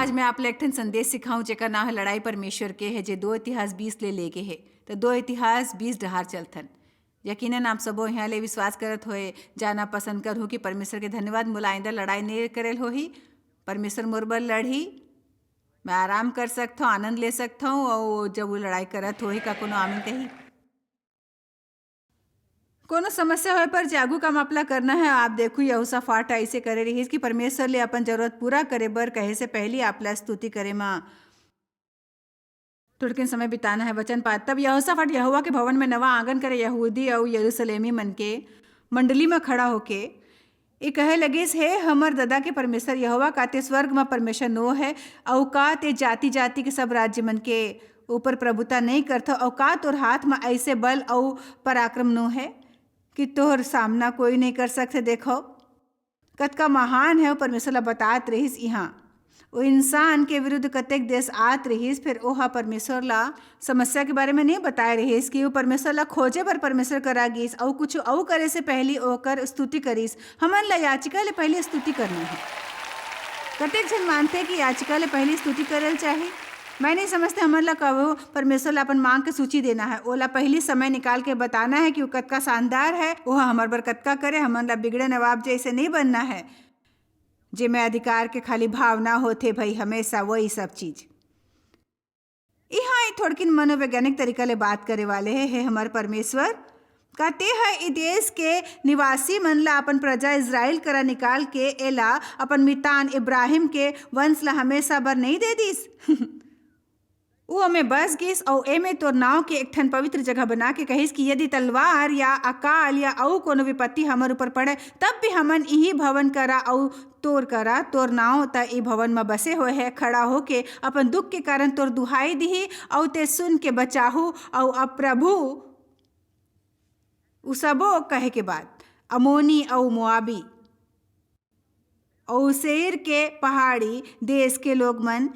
आज मैं आप एक ठन संदेश सिखाऊं जेकर नाम है लड़ाई परमेश्वर के है जे 2 इतिहास 20 ले लेके है। तो 2 इतिहास 20 डहार चलथन। यकीनन आप सबो यहाँ ले विश्वास करत होए जाना पसंद कर हो कि परमेश्वर के धन्यवाद मुलाइंदा लड़ाई नहीं करेल होही। परमेश्वर मोर बर लड़ी, मैं आराम कर सकता हूँ, आनंद ले सकता हूँ और जब वो लड़ाई करत होही का कोनो आमीन कही। कोनो समस्या होए पर जागू काम अपला करना है। आप देखो यहोशापात ऐसे करे रही कि परमेश्वर ले अपन जरूरत पूरा करे बर कहे से पहले आपला स्तुति करे माँ थोड़किन समय बिताना है वचन पाठ। तब यहोशापात यहोवा के भवन में नवा आंगन करे यहूदी और यरूशलेमी मन के मंडली में खड़ा होके ये कहे लगिस है हमर दादा के परमेश्वर यहोवा काते स्वर्ग में परमेश्वर नो है और का ते जाति जाति के सब राज्य मन के ऊपर प्रभुता नहीं करता और का तोर हाथ में ऐसे बल और पराक्रम नो है कि तोहर सामना कोई नहीं कर सकते। देखो कतका महान है वो परमेश्वर ला बतात रहीस। यहाँ वो इंसान के विरुद्ध कतेक देश आत रहीस, फिर ओहा परमेश्वर ला समस्या के बारे में नहीं बताए रहीस कि वो परमेश्वर ला खोजे पर परमेश्वर करा गिस और कुछ और करे से पहले ओकर स्तुति करीस। हमन ला याचिका ले पहले स्तुति करना है। कतेक जन मानते कि याचिका ले पहले स्तुति करल चाहिए। मैं नहीं समझते हमन ला कहो परमेश्वर ला अपन मांग के सूची देना है, ओला पहली समय निकाल के बताना है कि वो कतका शानदार है, वो हमार बर कतका करे। हमन ला बिगड़े नवाब जैसे नहीं बनना है जे में अधिकार के खाली भावना होते भाई हमेशा वही सब चीज। यहाँ थोड़किन मनोवैज्ञानिक तरीका ले बात करे वाले है हमार परमेश्वर कहते हैं इ देश के निवासी मन ला अपन प्रजा इज़राइल करा निकाल के एला अपन मितान इब्राहिम के वंश ला हमेशा बर नहीं दे दिस। वो हमें बस गिस और एमे तोर नाव के एक ठन पवित्र जगह बना के कहिस कि यदि तलवार या अकाल या औ कोनो विपत्ति हमर ऊपर पड़े तब भी हमन यही भवन करा और तोर करा तोर नाव त ई भवन में बसे हुए है खड़ा होके अपन दुख के कारण तोर दुहाई दिही और ते सुन के बचाहू। और अब प्रभु उ सबो कहे के बाद अमोनी और मोआबी और सेर के पहाड़ी देश के लोग मन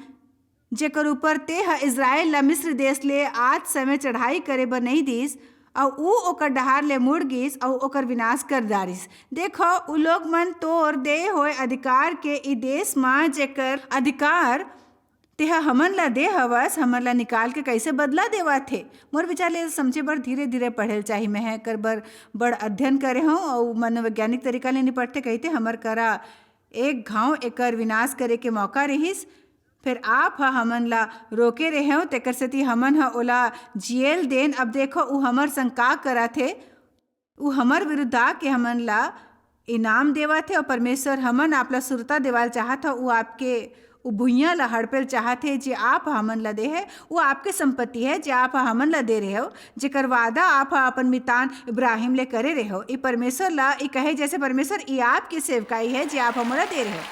जेकर ऊपर ते ह इज़राइल ला मिस्र देश ले आज समय चढ़ाई करे बर नहीं दिस और ऊ ओकर डहार ले मुड़ गिस और ओकर विनाश कर दारिस। देखो उ लोग मन तोर दे होए अधिकार के ई देश मां जेकर अधिकार तेहा हमन ला दे हवस हमन ला निकाल के कैसे बदला देवा थे। मोर विचार ले समझे बर धीरे धीरे पढ़ेल चाहिए। मैं कर बर बड़ अध्ययन करे हूँ और मनोवैज्ञानिक तरीका ले निपटते कहते हमर करा एक घाव एकर विनाश करे के मौका रहीस, फिर आप हमन ला रोके रहे हो तेकर सेती हमन ह ओला जियल देन। अब देखो उ हमर संग का करा थे, उ हमर विरुद्ध आके हमन ला इनाम देवा थे और परमेश्वर हमन आपला सुरता देवाल चाहत हो। उ आपके उ भुइयाँ ला हड़पेल चाहते जे आप हमन ला दे है वो आपके संपत्ति है जे आप हमन ला दे रहे हो, जेकर वादा आप अपन मितान इब्राहिम ले करे रहे हो। ई परमेश्वर ला ई कहे जैसे परमेश्वर ई आपकी सेवकाई है जे आप हमरा दे रहे हो।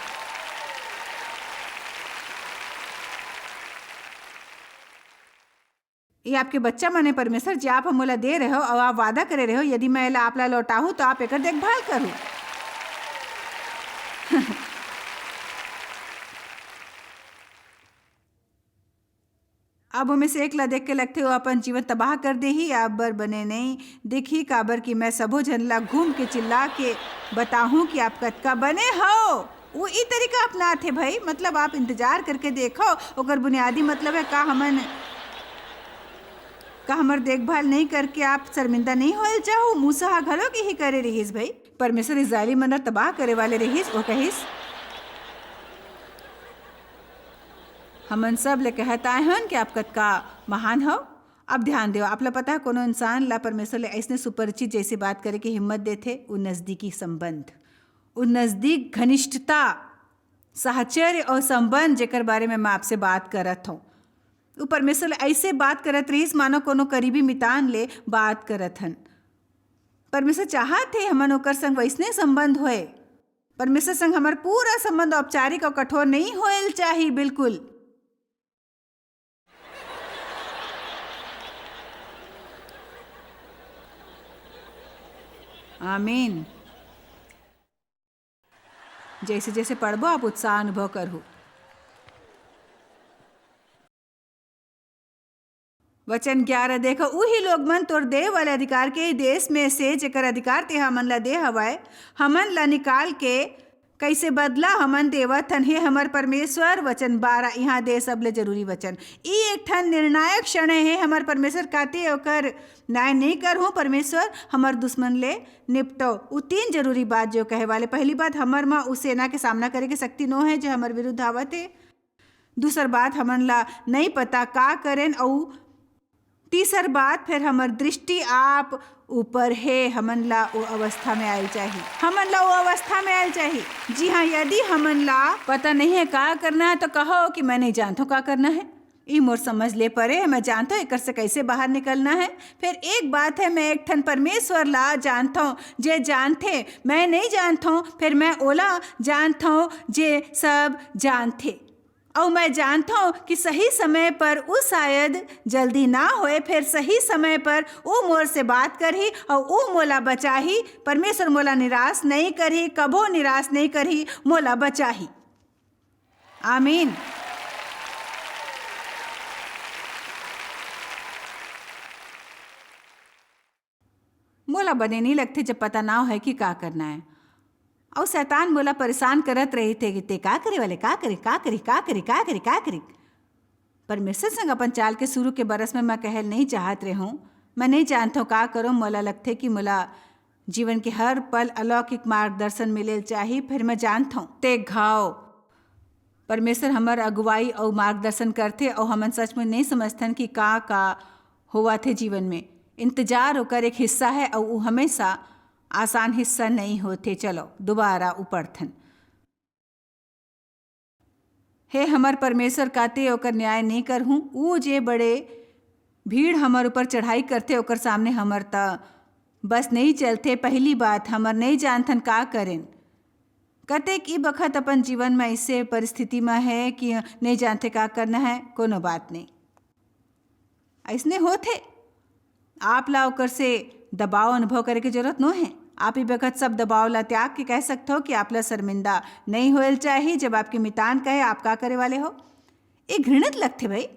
ये आपके बच्चा मने परमेश्वर जे आप हमला दे रहे हो और आप वादा करे रहे हो यदि मैं ला आपला लौटाऊँ तो आप एकर देखभाल करूँ। अब हमें से एक ला देख के लगते हो अपन जीवन तबाह कर दे ही आप बर बने नहीं देखी काबर कि मैं सबो जन ला घूम के चिल्ला के बताऊँ कि आप कतका बने हो। वो ई तरीका अपना थे भाई, मतलब आप इंतजार करके देखो ओकर बुनियादी मतलब है का हमर देखभाल नहीं करके आप शर्मिंदा नहीं होल चाहो। मूसा घलो के ही करे रहीस भाई, परमेश्वर इज़राइली मन तबाह करे वाले रहीस। वो कहिस हमन सब ले कहता हन कि आप कतका महान हो। अब ध्यान दो आप ला पता है कोनो इंसान ला परमेश्वर ले ऐसने सुपरिचित जैसे बात करे की हिम्मत देथे उ नज़दीकी संबंध, उ नज़दीक घनिष्ठता साहचर्य और संबंध जेकर बारे में मैं आपसे बात करत हूँ। वो परमेश्वर ऐसे बात करत रहीस मानो कोनो करीबी मितान ले बात करत हन। परमेश्वर चाहत थे हमन ओकर संग वैसने संबंध होए। परमेश्वर संग हमार पूरा संबंध औपचारिक और कठोर नहीं होएल चाहिए बिल्कुल। आमीन। जैसे जैसे पढ़बो आप उत्साह अनुभव करहु। वचन 11 देखो उही लोग मन तोर दे वाले अधिकार के देश में से जेकर अधिकार ते हमन ला दे हवाए हमन ला निकाल के कैसे बदला हमन देवत हन हे हमर परमेश्वर। वचन 12 यहाँ दे सबले जरूरी वचन। ई एक ठन निर्णायक क्षण है हमर परमेश्वर काते ओकर न्याय नहीं करहूँ परमेश्वर हमर दुश्मन ले निपटो। उ 3 जरूरी बात जो कहे वाले। पहली बात हमर माँ उस सेना के सामना करे के शक्ति नो है जो हमर विरुद्ध आवत है। दूसर बात हमन ला नहीं पता का करें। और तीसर बात फिर हमर दृष्टि आप ऊपर है। हमन ला वो अवस्था में आयल चाहिए। हमन ला वो अवस्था में आयल चाहिए। जी हाँ, यदि हमन ला पता नहीं है का करना है तो कहो कि मैं नहीं जानता हूँ का करना है। ई मोर समझ ले परे मैं जानता हूँ एक से कैसे बाहर निकलना है। फिर एक बात है मैं एक ठन परमेश्वर ला जानता हूँ जे जानते मैं नहीं जानता हूँ। फिर मैं ओला जानता हूँ जे सब जानते। और मैं जानता हूँ कि सही समय पर वो शायद जल्दी ना होए। फिर सही समय पर वो मोर से बात करही और वो मोला बचाही। परमेश्वर मोला निराश नहीं करही, कभो निराश नहीं करही, मोला बचाही। आमीन। मोला बने नहीं लगते जब पता ना हो कि का करना है। और शैतान मोला परेशान करत रही थे कि ते का करे वाले का करे। परमेश्वर संग अपन चाल के शुरू के बरस में मैं कहल नहीं चाहत रहे हूँ। मैं नहीं जानता हूँ का करूँ। मोला लगते कि मोला जीवन के हर पल अलौकिक मार्गदर्शन मिले चाहिए। फिर मैं जानता हूँ ते घाव परमेश्वर हमार अगुवाई और मार्गदर्शन करते और हमन सच में नहीं समझथन कि का हुआ थे जीवन में। इंतजार होकर एक हिस्सा है और वो हमेशा आसान हिस्सा नहीं होते। चलो दोबारा उपरथन। हे हमर परमेश्वर काते ओकर न्याय नहीं करहूँ। ऊ जे बड़े भीड़ हमर ऊपर चढ़ाई करते ओकर सामने हमर ता बस नहीं चलते। पहली बात हमर नहीं जानथन का करें। कतेक ई बखत अपन जीवन में ऐसे परिस्थिति में है कि नहीं जानते का करना है। कोनो बात नहीं, ऐसने होते। आप ला ओकर से दबाव अनुभव करे की जरूरत नो है। आप ही बखत सब दबाव ला त्याग के कह सकते हो कि आप ला शर्मिंदा नहीं होल चाहिए। जब आपके मितान कहे आप का करे वाले हो, ये घृणित लगते भाई।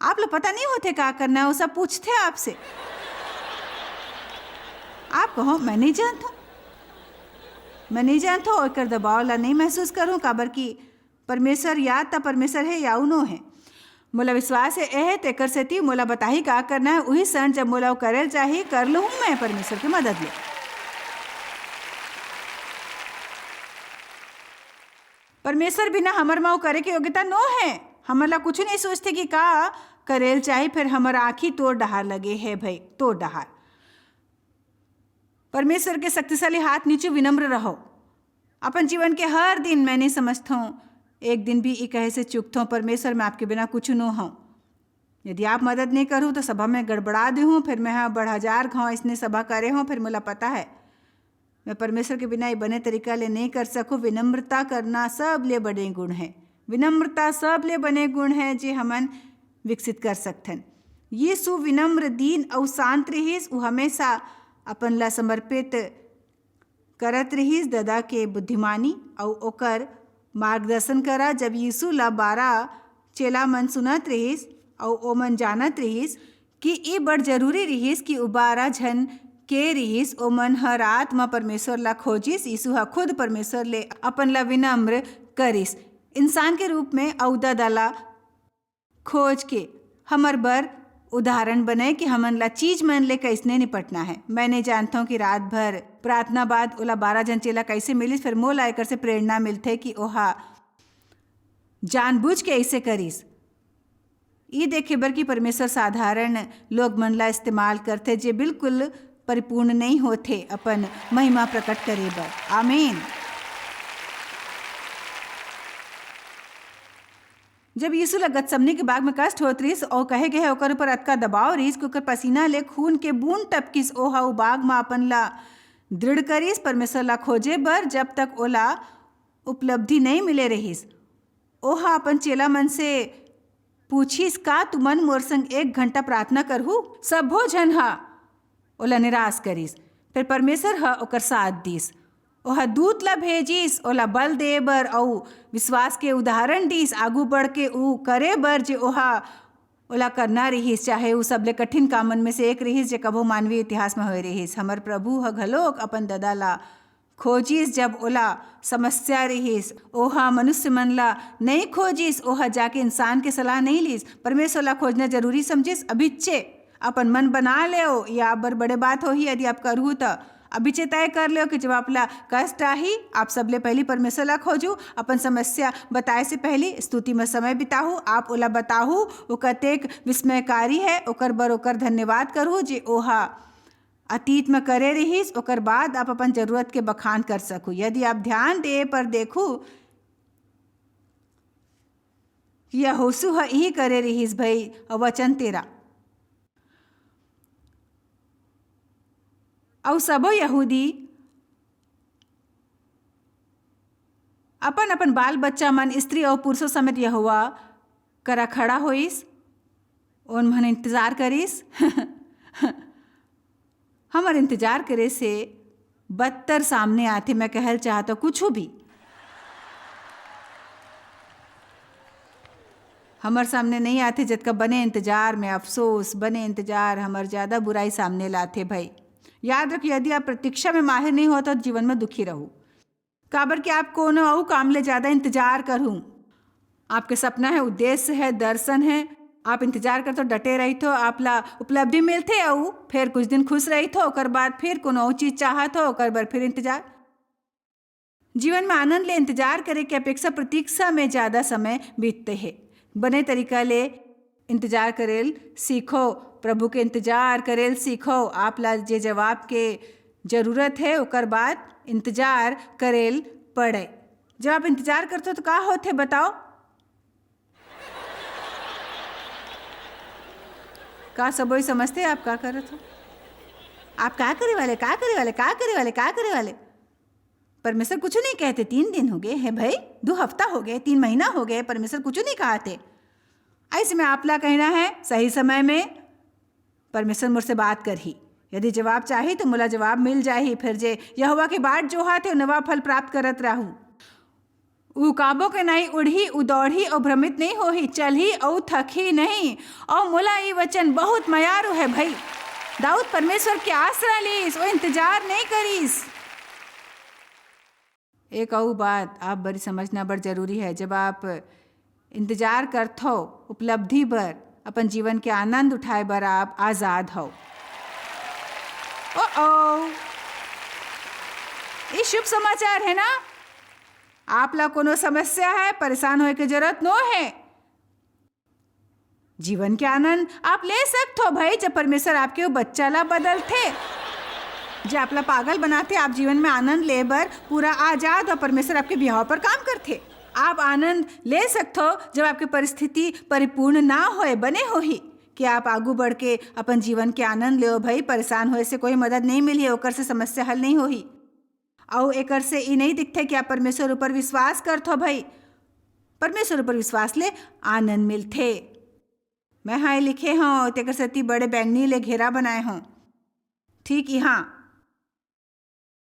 आप ला पता नहीं होते का करना है, वो सब पूछते आपसे। आप कहो मैं नहीं जानता हूँ और दबाव ला नहीं महसूस करूँ। काबर की परमेश्वर या ता परमेश्वर है या उनो है। मोला विश्वास है एह तेकर सेती मोला बताही का करना है। वही क्षण जब मोला करल चाहिए कर लूँ मैं परमेश्वर की मदद ले। परमेश्वर बिना हमर माँ करे की योग्यता नो है। हमर ला कुछ नहीं सोचते कि का करेल चाहिए। फिर हमर आँखी तोड़ डहार लगे है भाई, तोड़ डहार। परमेश्वर के शक्तिशाली हाथ नीचे विनम्र रहो। अपन जीवन के हर दिन मैं नहीं समझता हूँ एक दिन भी ये कहे से चुकता हूँ परमेश्वर मैं आपके बिना कुछ न हूँ। यदि आप मदद नहीं करूँ तो सभा में गड़बड़ा दे हूँ। फिर मैं हाँ 1000 घाव इसने सभा करे हूँ। फिर मुझे पता है मैं परमेश्वर के बिना ये बने तरीका ले नहीं कर सकूँ। विनम्रता करना सब ले बड़े गुण है। विनम्रता सब ले बने गुण है जे हमन विकसित कर सकथन। यीशु विनम्र दीन और शांत रहीस। वो हमेशा अपन ला समर्पित करत रहीस दादा के बुद्धिमानी और ओकर मार्गदर्शन करा। जब यीशु ला 12 चेला मन सुनत रहीस और ओ मन जानत रहीस कि ये बड़ जरूरी रहीस कि 12 जन के रहीस। ओ मन हर आत्मा परमेश्वर ला खोजिस। यीशु हा खुद परमेश्वर ले अपन ला विनम्र करिस इंसान के रूप में। और दादा ला खोज के हमर बर उदाहरण बने कि हमन ला चीज मन ले कैसने निपटना है। मैं नहीं जानता हूँ कि रात भर प्रार्थना बाद ओला 12 जन चेला कैसे मिलिस। फिर मोला एकर से प्रेरणा मिलते कि ओहा जानबूझ के ऐसे करिस। ये देखे बर कि परमेश्वर साधारण लोग मन ला इस्तेमाल करते जे बिल्कुल परिपूर्ण नहीं होते अपन महिमा प्रकट करे बर। आमीन। जब यीशु ला गतसमनी के बाग में कष्ट होत रहीस और कहे गए ओकर ऊपर अतका दबाव रहीस कि ओकर पसीना ले खून के बूंद टपकिस। ओहा उ बाग में अपन ला दृढ़ करिस परमेश्वर ला खोजे बर। जब तक ओला उपलब्धि नहीं मिले रहीस ओहा अपन चेला मन से पूछिस का तुमन मोर संग 1 घंटा प्रार्थना करहु। सबो झन हा ओला निराश करिस। फिर परमेश्वर हा ओकर साथ दिस। ओहा दूत ला भेजिस ओला बल दे बर और विश्वास के उदाहरण दिस। आगू बढ़ के ऊ करे बर जे ओहा ओला करना रहीस। चाहे ऊ सबले कठिन कामन में से एक रहीस जे कभो मानवीय इतिहास में होए रहीस। हमर प्रभु ह घलोक अपन दादा ला खोजिस जब ओला समस्या रहीस, ओहा मनुष्य मन ला नहीं खोजिस, ओहा जाके इंसान के सलाह नहीं लीस, परमेश्वर ला खोजना जरूरी समझिस। अभिच्चे अपन मन बना ले या बर बड़े बात हो ही यदि आप करू तो अभिच्चे तय कर लो कि जब आपला कष्ट आही आप सबले पहले परमेश्वर ला खोजू, अपन समस्या बताए से पहले स्तुति में समय बिताहू, आप ओला बताहू वो कतेक विस्मयकारी है, ओकर बर ओकर धन्यवाद करू जे ओहा अतीत में करे रहीस, ओकर बाद आप अपन जरूरत के बखान कर सकू। यदि आप ध्यान दे पर देखू यहोशू ह यही करे रहीस भाई, वचन 13 और सबो यहूदी अपन अपन बाल बच्चा मन स्त्री और पुरुषों समेत यहोवा करा खड़ा होइस, उन मन इंतजार करिस हमार इंतजार करे से बदतर सामने आते। मैं कहल चाहता कुछ भी हमार सामने नहीं आते, जबकि बने इंतजार में अफसोस, बने इंतजार हमार ज़्यादा बुराई सामने लाते। भाई याद रखिए, यदि आप प्रतीक्षा में माहिर नहीं हो तो जीवन में दुखी रहू, काबर कि आप कोनो और काम ले ज़्यादा इंतजार करूँ। आपके सपना है, उद्देश्य है, दर्शन है, आप इंतजार कर तो डटे रही तो आप ला उपलब्धि मिलते और फिर कुछ दिन खुश रही तो ओकर बाद फिर कोनो और चीज़ चाहत हो, ओकर बाद फिर इंतजार। जीवन में आनंद ले इंतजार करे के अपेक्षा प्रतीक्षा में ज़्यादा समय बीतते हैं। बने तरीका ले इंतजार करेल सीखो, प्रभु के इंतजार करेल सीखो। आप ला जे जवाब के जरूरत है ओकर बाद इंतजार करेल पड़े। जब आप इंतजार करते हो तो का होते बताओ? का सब वही समझते आप का करत हो? आप का करे वाले, का करे वाले, का करे वाले, का करे वाले? परमेश्वर कुछ नहीं कहते। 3 दिन हो गए है भाई, 2 हफ्ता हो गए, 3 महीना हो गए, परमेश्वर कुछ नहीं कहते। ऐसे में आपला कहना है सही समय में परमेश्वर मुझसे बात कर ही, यदि जवाब चाही तो मुला जवाब मिल जाही। फिर जे यहोवा के बाट जो हाथे नवा फल प्राप्त करत रहू। उ काबो के नहीं उड़ी, उ दौड़ी और भ्रमित नहीं होही, चलही और थकी नहीं। और मुला ये वचन बहुत मयारू है भाई। दाऊद परमेश्वर के आसरा लीस, वो इंतजार नहीं करीस। एक और बात आप बड़ी समझना बड़ जरूरी है, जब आप इंतजार करथो उपलब्धि बर, अपन जीवन के आनंद उठाए बर आप आज़ाद हो। ओ ये शुभ समाचार है ना? आप ला कोनो समस्या है, परेशान होए के जरूरत नो है। जीवन के आनंद आप ले सकते हो भाई, जब परमेश्वर आपके वो बच्चा ला बदलते, जो आपला पागल बनाते, आप जीवन में आनंद ले बर पूरा आजाद और परमेश्वर आपके बिहाव पर काम करते। आप आनंद ले सकते हो जब आपकी परिस्थिति परिपूर्ण ना होए, बने हो ही कि आप आगू बढ़ के अपन जीवन के आनंद ले भाई। परेशान होए से कोई मदद नहीं मिली, ओकर से समस्या हल नहीं होही। और एकर से ये नहीं दिखते कि आप परमेश्वर ऊपर विश्वास करते हो भाई। परमेश्वर ऊपर विश्वास ले आनंद मिलते। मैं हाँ लिखे हूँ तेकर सती बड़े बैंगनी ले घेरा बनाए हूँ। ठीक यहाँ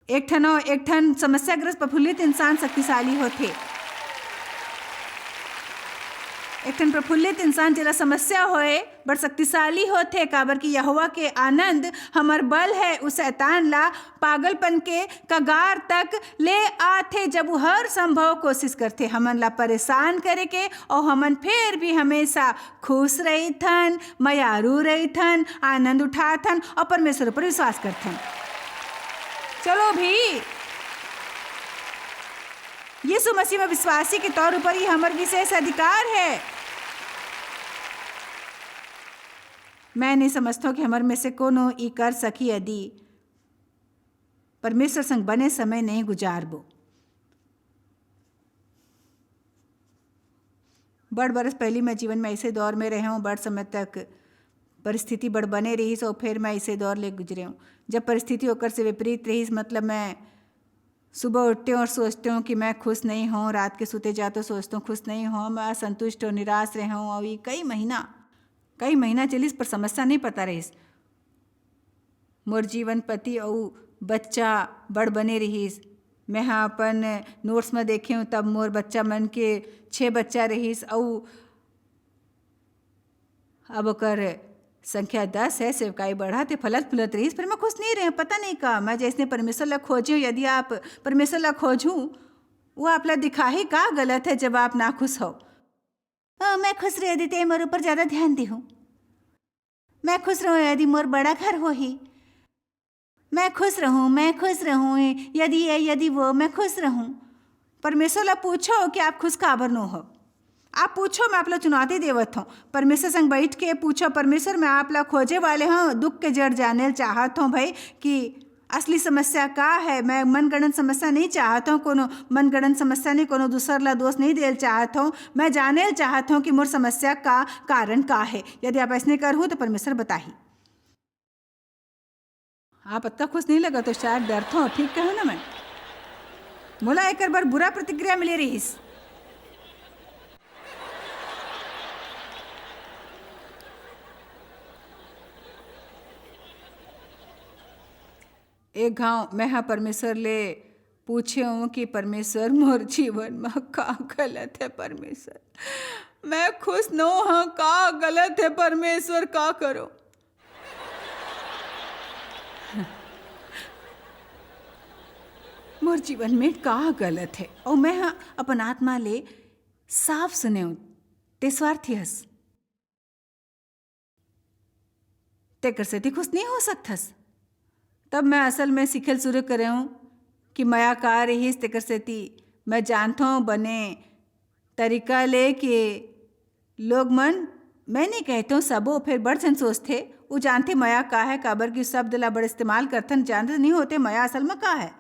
एक ठन समस्याग्रस्त प्रफुल्लित इंसान शक्तिशाली होते। एक ठन प्रफुल्लित इंसान जरा समस्या होए बड़ शक्तिशाली होते, काबर कि यहोवा के आनंद हमर बल है। उस शैतान ला पागलपन के कगार तक ले आथे, जब वो हर संभव कोशिश करते हमन ला परेशान करे के, और हमन फिर भी हमेशा खुश रही थन, मयारू रही थन, आनंद उठाथन और परमेश्वर पर विश्वास करथन। चलो भी यीशु मसीह में विश्वासी के तौर पर ही हमार विशेष अधिकार है। मैं नहीं समझता कि हमारे में से कोनो ई कर सकी यदि परमेश्वर संग बने समय नहीं गुजारबो। बड़ बरस पहली मैं जीवन में ऐसे दौर में रहे हूँ, बड़ समय तक परिस्थिति बड़ बने रही, सो फिर मैं ऐसे दौर ले गुजरे हूँ जब परिस्थिति होकर से विपरीत रही। मतलब मैं सुबह उठते हूँ और सोचते हूँ कि मैं खुश नहीं हूँ, रात के सोते जाते सोचता हूँ खुश नहीं हूँ, मैं असंतुष्ट और निराश रहे हूँ। और ये कई महीना चलिस पर समस्या नहीं पता रहीस। मोर जीवन पति और बच्चा बड़ बने रहीस। मैं हाँ अपन नोट्स में देखे हूँ तब मोर बच्चा मन के 6 बच्चा रहीस, और अब ओकर संख्या 10 है, सेवकाई बढ़ा थे फलत फुलत रही, पर मैं खुश नहीं रहे, पता नहीं का मैं जैसे परमेश्वर ला खोजे। यदि आप परमेश्वर ला खोजूं, वो आप ला दिखा ही का गलत है जब आप ना खुश हो। मैं खुश रह यदि ते मोर ऊपर ज़्यादा ध्यान दी हूँ, मैं खुश रहूँ यदि मोर बड़ा घर हो ही, मैं खुश रहूँ यदि वो, मैं खुश रहूँ। परमेश्वर ला पूछो कि आप खुश काबर नो हो। आप पूछो, मैं आप ला चुनौती देवत हूँ। परमेश्वर संग बैठ के पूछो, परमेश्वर मैं आप ला खोजे वाले हूँ, दुख के जड़ जाने चाहत हूँ भाई कि असली समस्या का है। मैं मनगढ़ंत समस्या नहीं चाहत हूँ, कोनो मनगढ़ंत समस्या नहीं, कोनो दूसर ला दोष नहीं देल चाहत हूँ। मैं जाने चाहत हूँ कि मोर समस्या का कारण का है। यदि आप ऐसे कर तो परमेश्वर बताही। आप इतना खुश नहीं लगा तो शायद डर हो, ठीक कहूँ ना मैं। मोला एक बार बुरा प्रतिक्रिया मिले रहीस। एक गाँव मैं हाँ परमेश्वर ले पूछे हूँ कि परमेश्वर मोर जीवन में का गलत है। परमेश्वर मैं खुश न हाँ, का गलत है परमेश्वर, का करो। मोर जीवन में का गलत है और मैं हाँ अपन आत्मा ले साफ सुने हूँ ते स्वार्थी हस, ते कर से खुश नहीं हो सकथस। तब मैं असल में सीखल शुरू करे हूँ कि मया का रहीस तेकर सेती मैं जानता हूँ बने तरीका ले कि लोग मन, मैं नहीं कहता हूँ सबो फिर बड़ जन सोचते वो जानते मया का है, काबर की शब्द ला बड़ इस्तेमाल करथन, जानते नहीं होते मया असल में का है।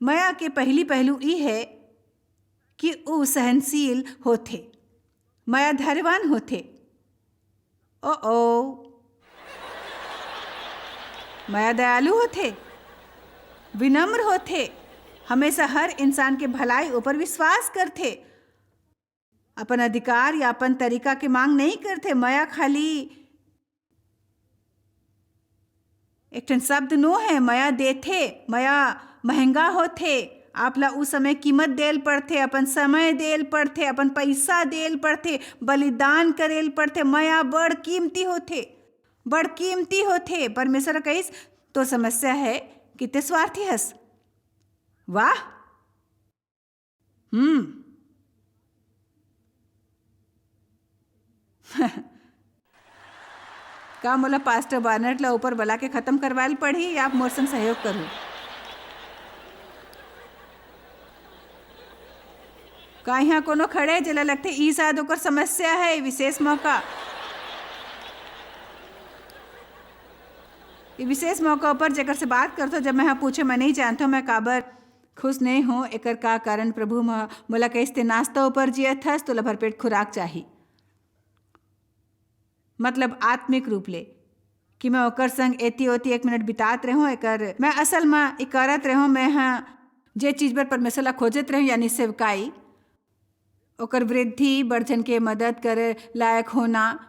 मया के पहली पहलू ई है कि वो सहनशील होते, मया धैर्यवान होते। ओ मया दयालु होते, विनम्र होते, हमेशा हर इंसान के भलाई ऊपर विश्वास करते, अपन अधिकार या अपन तरीका के मांग नहीं करते। मया खाली एक ठन शब्द नो है, मया देथे, मया महंगा होते। आप ला उस समय कीमत देल पड़ते, अपन समय देल पड़ते, अपन पैसा देल पड़ते, बलिदान करेल पड़ते। मया बड़ कीमती होते, बड़ कीमती होते। परमेश्वर कहिस तो समस्या है कि ते स्वार्थी हस। वाह, का मोला पास्टर बार्नेट ला ऊपर बला के खत्म करवाल पड़ी या आप मोर संग सहयोग करूँ। का यहाँ कोनो खड़े जेला लगते ई शायद ओकर समस्या है, विशेष मौका, ये विशेष मौका पर जेकर से बात करतो। जब मैं हाँ पूछे मैं नहीं जानता हूँ मैं काबर खुश नहीं हूँ, एकर का कारण प्रभु मोला कैसे नाश्ता ऊपर जियत हस, तोला भरपेट खुराक चाहिए। मतलब आत्मिक रूप ले कि मैं ओकर संग एती ओती 1 मिनट बितात रहूँ, एकर मैं असल में करत रहूँ। मैं हाँ जे चीज़ पर परमेश्वर ला खोजत रहूँ यानी सेवकाई, ओकर वृद्धि, बढ़जन के मदद करे लायक होना,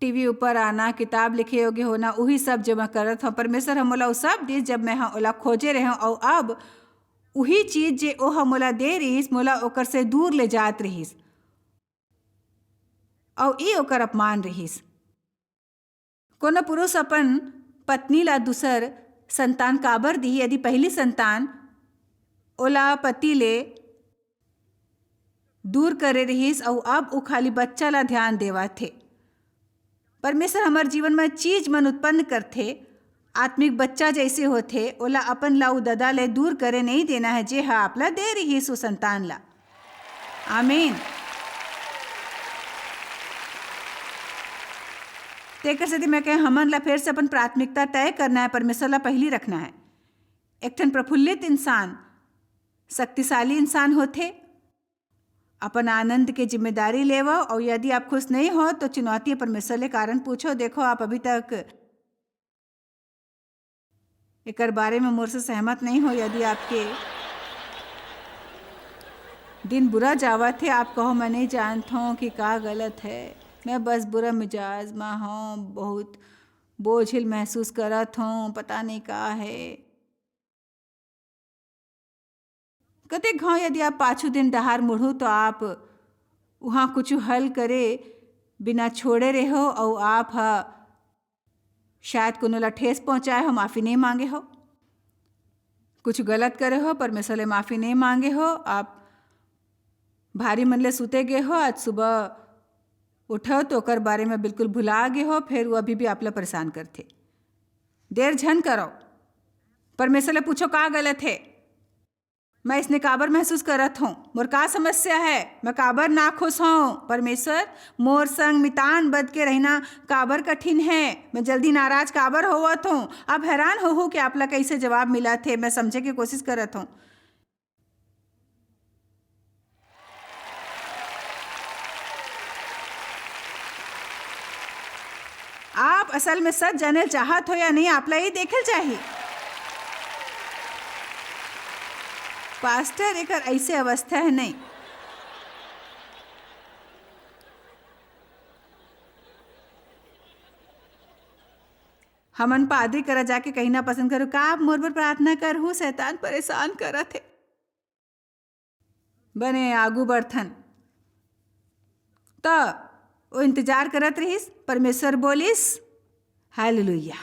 टीवी ऊपर आना, किताब लिखे योग्य होना, वही सब जो मैं करत हूँ। परमेश्वर हम मोला सब दी जब मैं हाँ ओला खोजे रहे हूँ, और अब वही चीज़ जे ओ हम मोला दे रहीस, मोला ओकर से दूर ले जात रहीस और ई ओकर अपमान रहीस। कोनो पुरुष अपन पत्नी ला दूसर संतान काबर दी यदि पहली संतान ओला पति ले दूर करे रहीस, और अब वो खाली बच्चा ला ध्यान देवा थे। परमेश्वर हमार जीवन में चीज मन उत्पन्न करथे, आत्मिक बच्चा जैसे होथे, ओला अपन लाऊ ददा ले दूर करे नहीं देना है, जे हाँ आप ला दे रही सो संतान ला। आमीन। तेकर से मैं कह हमन ला फिर से अपन प्राथमिकता तय करना है, परमेश्वर ला पहली रखना है। एक ठन प्रफुल्लित इंसान शक्तिशाली इंसान होथे, अपन आनंद के जिम्मेदारी लेवो, और यदि आप खुश नहीं हो तो चुनौती परमेश्वर ले कारण पूछो। देखो आप अभी तक एकर बारे में मोर से सहमत नहीं हो, यदि आपके दिन बुरा जावत है, आप कहो मैं नहीं जानता हूँ कि का गलत है, मैं बस बुरा मिजाज में हूँ, बहुत बोझिल महसूस करत हूँ, पता नहीं का है। कते घाव यदि आप पाछू दिन डहार मुढ़ू तो आप वहाँ कुछ हल करे बिना छोड़े रहो और आप शायद कोनो ला ठेस पहुँचाए हो, माफ़ी नहीं मांगे हो, कुछ गलत करे हो, परमेश्वर ले माफ़ी नहीं मांगे हो, आप भारी मन ले सुते गए हो, आज सुबह उठो तो ओकर बारे में बिल्कुल भुला गए हो, फिर वो अभी भी आप ला परेशान करते। देर झन करो, परमेश्वर ले पूछो का गलत है, मैं इसने काबर महसूस करत हूँ, मोर का समस्या है, मैं काबर ना खुश हूँ। परमेश्वर मोर संग मितान बद के रहना काबर कठिन है, मैं जल्दी नाराज काबर होवत हूँ। अब हैरान हो कि आप ला कैसे जवाब मिला थे, मैं समझे की कोशिश करत हूँ। आप असल में सच जाने चाहत हो या नहीं, आप ला ये देखल चाहिए। पास्टर एक ऐसे अवस्था है नहीं, हमन पादरी करा जाके कहना पसंद करो का आप मोर पर प्रार्थना करहूँ, शैतान परेशान करत है, बने आगू बढ़थन तो वो इंतजार करत रहीस, परमेश्वर बोलिस हालेलुया।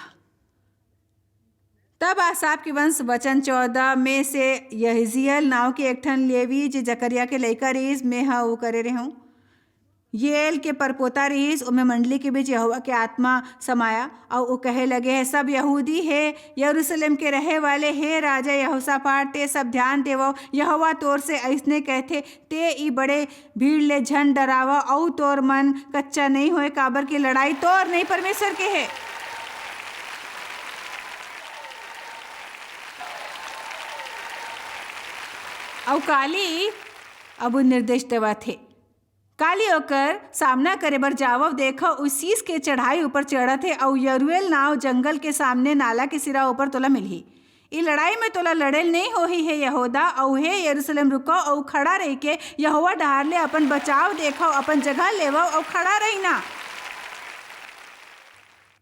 तब आसाप के वंश वचन 14 में से यहजियल नाव के एक ठन लेवी जे जकरिया के लइका रहीस, मैं हाँ वो करे रहूँ, येल के परपोता रहीस, उमें मंडली के बीच यहोवा के आत्मा समाया और वो कहे लगे है सब यहूदी है यरूशलेम के रहे वाले हे राजा यहोशापाट, ते सब ध्यान देवो, यहोवा तोर से ऐसने कहथे ते ई बड़े भीड़ ले झन डरावा और तोर मन कच्चा नहीं होए, काबर की लड़ाई तोर नहीं परमेश्वर के है। और काली अब निर्देश देवा थे, काली ओकर सामना करे बर जावव, देखो उसीस के चढ़ाई ऊपर चढ़त है और यरुएल नाव जंगल के सामने नाला के सिरा ऊपर तोला मिलही। ई लड़ाई में तोला लड़ेल नहीं होही है यहूदा और हे यरूशलेम, रुको और खड़ा रही के यहोवा डहार ले अपन बचाव देखो, अपन जगह लेवो और खड़ा रहीना।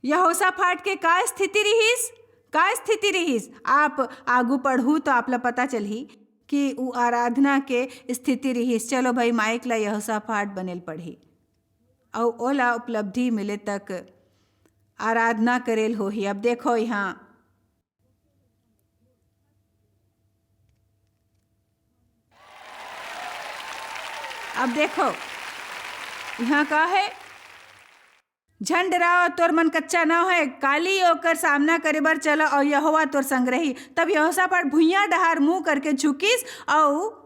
यहोशापाट के का स्थिति रहीस, आप आगू पढ़ू तो आप ला पता चलही कि वो आराधना के स्थिति रहीस। चलो भाई माइक ला यहोशापाट बनेल पढ़ी और ओला उपलब्धि मिले तक आराधना करेल होही। अब देखो यहाँ यहाँ का है, झन डराओ तोर मन कच्चा ना है, काली ओकर सामना करे बर चलो और यहोवा तोर संग रही। तब यहोशापाट भुइयां डहार मुंह करके झुकिस और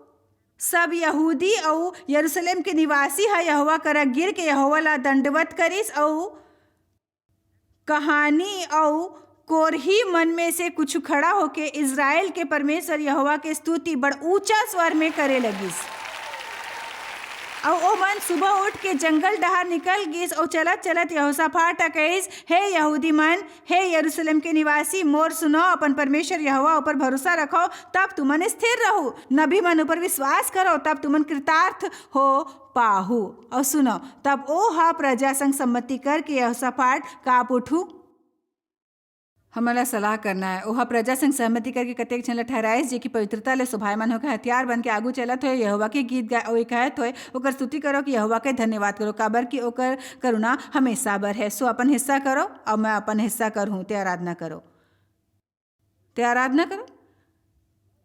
सब यहूदी और यरूशलेम के निवासी है यहोवा करा गिर के यहोवा ला दंडवत करिस और कहानी और कोरही मन में से कुछ खड़ा होके इज़राइल के परमेश्वर यहोवा के स्तुति बड़ ऊंचा स्वर में करे लगिस। और ओ मन सुबह उठ के जंगल डहार निकल गिस और चलत चलत यहोशापाट कहिस, हे यहूदी मन, हे यरूशलेम के निवासी, मोर सुनो, अपन परमेश्वर यहोवा ऊपर भरोसा रखो तब तुमन स्थिर रहो, नबी मन ऊपर विश्वास करो तब तुमन कृतार्थ हो पाहु। और सुनो, तब ओ हा प्रजा संग सम्मति करके यहोशापाट काप उठू, हमारा सलाह करना है। ओहा प्रजा संग सहमति करके कतेक झन ल ठहराइस जे कि पवित्रता ले शोभायमान होकर हथियार बन के आगू चलत होए, यहोवा के गीत गाए और कहत होए ओकर स्तुति करो कि यहोवा के धन्यवाद करो, काबर कि ओकर करुणा हमेशा बर है। सो अपन हिस्सा करो और मैं अपन हिस्सा करहूँ, ते आराधना करो,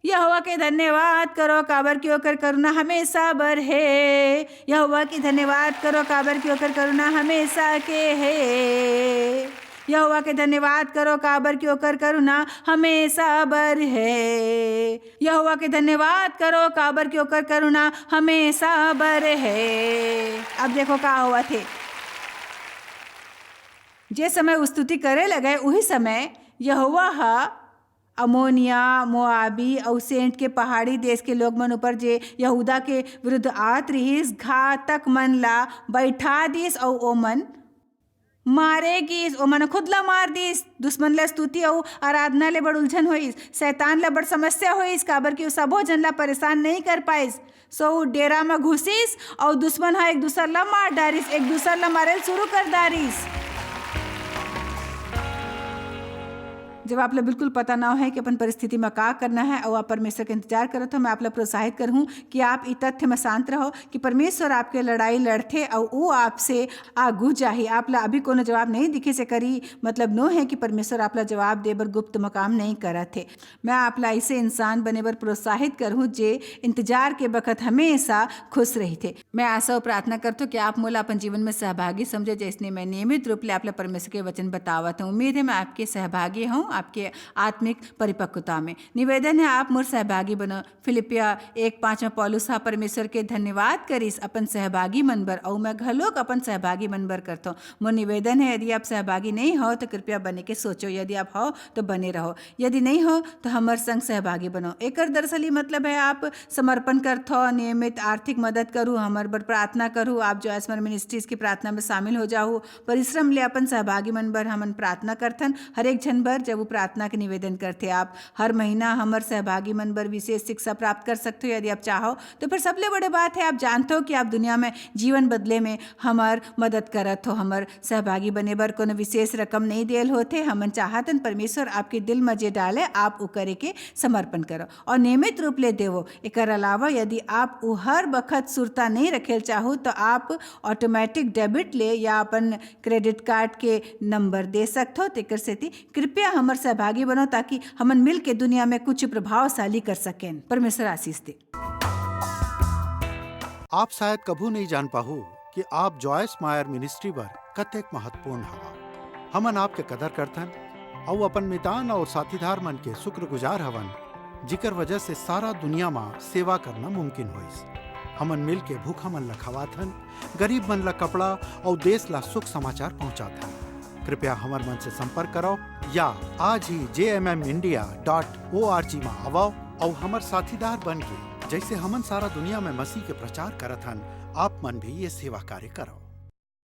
यहोवा के धन्यवाद करो काबर कि ओकर करुणा हमेशा बर है, यहोवा की धन्यवाद करो काबर कि ओकर करुणा हमेशा के है, यहोवा के धन्यवाद करो काबर कि ओकर करुणा हमेशा बर है, यहोवा के धन्यवाद करो काबर कि ओकर करुणा हमेशा बर है। अब देखो का हुआ थे, जे समय स्तुति करे लगे उही समय यहोवा हा अमोनिया, मोआबी और सेंट के पहाड़ी देश के लोग मन ऊपर जे यहूदा के विरुद्ध आत रहीस, घातक मन ला बैठा दिस और ओ मन मारेगिस, ओ मन खुद ला मार दिस। दुश्मन ला स्तुति और आराधना ले बड़ उलझन होइस, शैतान ला बड़ समस्या होइस, काबर कि सबो जन ला परेशान नहीं कर पाइस। सो डेरा में घुसिस और दुश्मन हा एक दूसर ला मार डारिस, एक दूसर ला मारेल शुरू कर दारिस। जब आप ला बिल्कुल पता ना है कि अपन परिस्थिति में का करना है और आप परमेश्वर का इंतजार करो, तो मैं आप ला प्रोत्साहित करूँ कि आप इस तथ्य में शांत रहो कि परमेश्वर आपके लड़ाई लड़थे और वो आपसे आगू जाही। आप ला अभी कोनो जवाब नहीं दिखे से करी मतलब नो है कि परमेश्वर आप ला जवाब दे बर गुप्त में काम नहीं करत थे। मैं आप ला ऐसे इंसान बने बर प्रोत्साहित करूँ जे इंतजार के बखत हमेशा खुश रही थे। मैं आशा और प्रार्थना करता हूँ कि आप मोला अपन जीवन में सहभागी समझे, जैसने मैं नियमित रूप से आप ला परमेश्वर के वचन बतावत हूँ। उम्मीद है मैं आपके सहभागी हूँ आपके आत्मिक परिपक्वता में। निवेदन है आप मोर सहभागी बनो। फिलिपिया 1:5 में पौलुस परमेश्वर के धन्यवाद करिस अपन सहभागी मन बर, और मैं घलोक अपन सहभागी मन बर करता हूँ। मोर निवेदन है यदि आप सहभागी नहीं हो तो कृपया बने के सोचो, यदि आप हो तो बने रहो, यदि नहीं हो तो हमार संग सहभागी बनो। एकर दरअसल मतलब है आप समर्पण करथो, नियमित आर्थिक मदद करूँ, हमार बर प्रार्थना करूँ, आप जो एसमर मिनिस्ट्रीज की प्रार्थना में शामिल हो जाओ, परिश्रम ले अपन सहभागी मन बर हमन प्रार्थना करथन हर एक जन बर। जब वो प्रार्थना के निवेदन करते आप हर महीना हमार सहभागी मन बर विशेष शिक्षा प्राप्त कर सकते हो यदि आप चाहो तो। फिर सबले बड़े बात है आप जानते हो कि आप दुनिया में जीवन बदले में हमार मदद करत हो। हमार सहभागी बने बर कोनो विशेष रकम नहीं देल होते, हमन चाहतन परमेश्वर आपके दिल में जे डाले आप वो करे के समर्पण करो और नियमित रूप ले देवो। एकर अलावा यदि आप वो हर बखत सुरता नहीं रखेल चाहो तो आप ऑटोमेटिक डेबिट ले या अपन क्रेडिट कार्ड के नंबर दे सकते हो। तेकर सेती कृपया हमार सहभागी बनो ताकि हमन मिल के दुनिया में कुछ प्रभावशाली कर सकें। परमेश्वर आशीष दे। आप शायद कभू नहीं जान पाहु कि आप जॉयस मायर मिनिस्ट्री बर कतेक महत्वपूर्ण हवा। हमन आपके कदर करथन और अपन मितान और साथीदार मन के शुक्रगुजार हवन जिकर वजह से सारा दुनिया में सेवा करना मुमकिन होइस। हमन मिल के भूखा मन ला खवाथन, गरीब मन ला कपड़ा और देश ला सुख समाचार पहुंचाथन। कृपया हमार मन से संपर्क करो या आज ही jmmindia.org में आवो और हमार साथीदार बन के जैसे हमन सारा दुनिया में मसीह के प्रचार करत हन, आप मन भी ये सेवा कार्य करो।